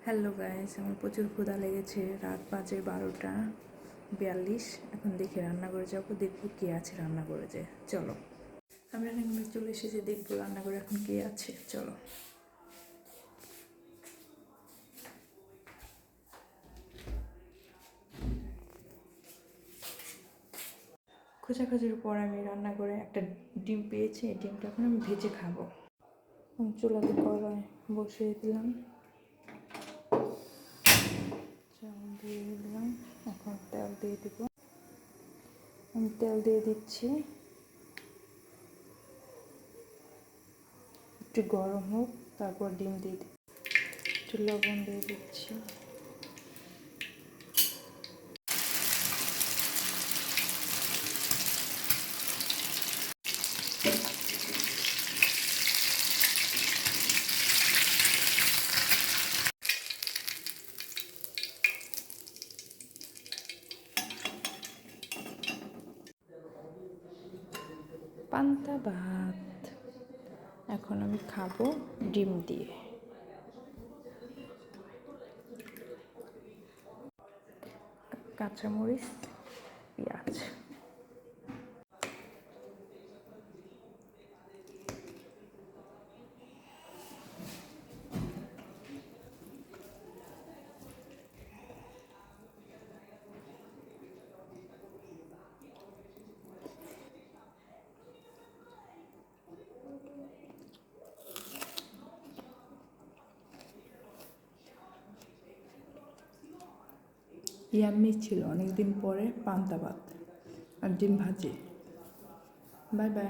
Hello guys, আমার প্রচুর ক্ষুধা লেগেছে। রাত বাজে 12:42। এখন দেখি রান্না করে যাবো, দেখবো কে আছে রান্না করে যে। চলো, আমি রান্না করে চলে এসেছি, দেখবো রান্না করে এখন কে আছে। চলো, খোঁজাখুঁজির পর আমি রান্না করে একটা ডিম পেয়েছি। এই ডিমটা এখন আমি ভেজে খাবো। চুলাতে কড়াই বসিয়ে দিলাম, চাল দিয়ে দিলাম, এখন তেল দিয়ে দিব। আমি তেল দিয়ে দিচ্ছি, একটু গরম হোক, তারপর ডিম দিয়ে দিই। একটু লবণ দিয়ে দিচ্ছি। পান্তা ভাত এখন আমি খাবো ডিম দিয়ে। কাঁচামরিচ, পেঁয়াজ। ইয়াম্মি ছিল, অনেকদিন পরে পান্তা ভাত আর ডিম ভাজি। Bye bye.